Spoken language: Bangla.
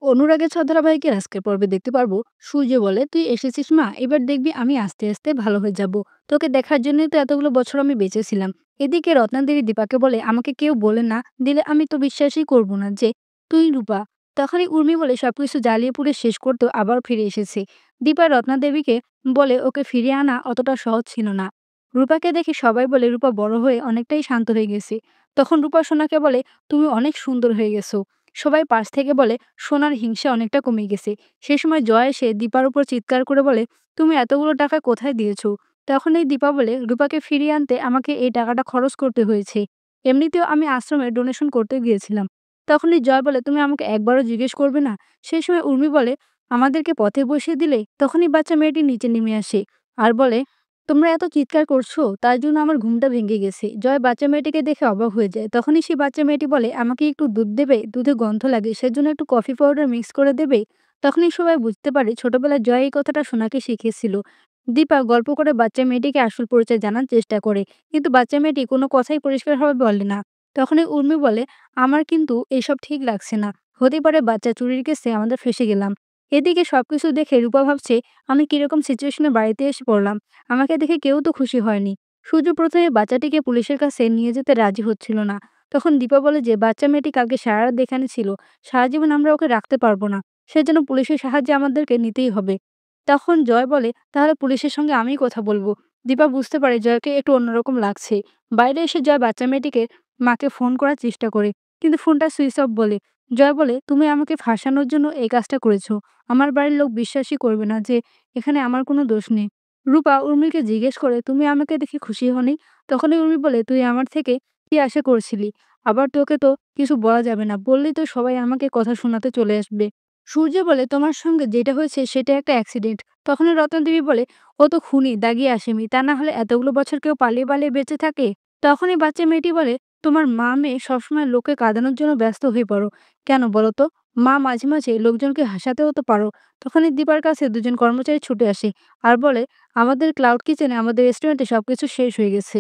অনুরাগের ছ ধারাবাহিকের আজকের পর্বে দেখতে পারবো সূর্য বলে, তুই এসেছিস মা, এবার দেখবি আমি আস্তে আস্তে ভালো হয়ে যাব। তোকে দেখার জন্যই তো এতগুলো বছর আমি বেঁচেছিলাম। এদিকে রত্নাদেবী দীপাকে বলে, আমাকে কেউ বলে না দিলে আমি তো বিশ্বাসই করব না যে তুই রূপা। তখনই উর্মি বলে, সবকিছু জ্বালিয়ে পুড়ে শেষ করতেও আবার ফিরে এসেছে। দীপা রত্নাদেবীকে বলে, ওকে ফিরিয়ে আনা অতটা সহজ ছিল না। রূপাকে দেখে সবাই বলে, রূপা বড় হয়ে অনেকটাই শান্ত হয়ে গেছে। তখন রূপা সোনাকে বলে, তুমি অনেক সুন্দর হয়ে গেছো। সবাই পাশ থেকে বলে, সোনার হিংসা অনেকটা কমে গেছে। সে সময় জয় এসে দীপার উপর চিৎকার করে বলে, তুমি এতগুলো টাকা কোথায় দিয়েছো? তখন এই দীপা বলে, রূপাকে ফিরিয়ে আনতে আমাকে এই টাকাটা খরচ করতে হয়েছে। এমনিতেও আমি আশ্রমে ডোনেশন করতে গিয়েছিলাম। তখনই জয় বলে, তুমি আমাকে একবারও জিজ্ঞেস করবে না? সেই সময় উর্মি বলে, আমাদেরকে পথে বসিয়ে দিলে। তখনই বাচ্চা মেয়েটি নিচে নেমে আসে আর বলে, তোমরা এত চিৎকার করছো তার জন্য আমার ঘুমটা ভেঙে গেছে। জয় বাচ্চা মেয়েটিকে দেখে অবাক হয়ে যায়। তখনই সেই বাচ্চা মেয়েটি বলে, আমাকে একটু দুধ দেবে? দুধে গন্ধ লাগে, সেজন্য একটু কফি পাউডার মিক্স করে দেবে? তখনই সবাই বুঝতে পারে ছোটবেলায় জয় এই কথাটা সোনাকে শিখিয়েছিল। দীপা গল্প করে বাচ্চা মেয়েটিকে আসল পরিচয় জানার চেষ্টা করে, কিন্তু বাচ্চা মেয়েটি কোনো কথাই পরিষ্কারভাবে বলে না। তখনই উর্মি বলে, আমার কিন্তু এসব ঠিক লাগছে না। হতে পারে বাচ্চা চুরির কেসে আমাদের ফেসে গেলাম। এদিকে সবকিছু দেখে রূপা ভাবছে, আমি কিরকম সিচুয়েশনে বাড়িতে এসে পড়লাম। আমাকে দেখে কেউ তো খুশি হয়নি। সূর্য প্রথমে বাচ্চাটিকে পুলিশের কাছে নিয়ে যেতে রাজি হচ্ছিল না। তখন দীপা বলে যে, বাচ্চা মেয়েটি কালকে সারারাত এখানে ছিল। সারা জীবন আমরা ওকে রাখতে পারবো না। সেজন্য পুলিশের সাহায্যে আমাদেরকে নিতেই হবে। তখন জয় বলে, তাহলে পুলিশের সঙ্গে আমিই কথা বলবো। দীপা বুঝতে পারে জয়কে একটু অন্যরকম লাগছে। বাইরে এসে জয় বাচ্চা মেয়েটিকে মাকে ফোন করার চেষ্টা করে, কিন্তু ফোনটা সুইচ অফ বলে। জয় বলে, তুমি আমাকে ফাঁসানোর জন্য এই কাজটা করেছো। আমার বাড়ির লোক বিশ্বাসই করবে না যে এখানে আমার কোনো দোষ নেই। রূপা উর্মিকে জিজ্ঞেস করে, তুমি আমাকে দেখে খুশি হওনি? তখনই উর্মি বলে, তুই আমার থেকে কি আশা করছিলি? আবার তোকে তো কিছু বলা যাবে না, বললেই তো সবাই আমাকে কথা শোনাতে চলে আসবে। সূর্য বলে, তোমার সঙ্গে যেটা হয়েছে সেটা একটা অ্যাক্সিডেন্ট। তখনই রত্নদেবী বলে, ও তো খুনি, দাগি আসামি, তা না হলে এতগুলো বছর কেউ পালিয়ে পালিয়ে বেঁচে থাকে? তখনই বাচ্চা মেয়েটি বলে, তোমার মা মেয়ে সবসময় লোককে কাঁদানোর জন্য ব্যস্ত হয়ে পড়ো কেন বলো তো? মা মাঝে মাঝে লোকজনকে হাসাতেও তো পারো। তখনই দীপার কাছে দুজন কর্মচারী ছুটে আসে আর বলে, আমাদের ক্লাউড কিচেনে, আমাদের রেস্টুরেন্টে সবকিছু শেষ হয়ে গেছে।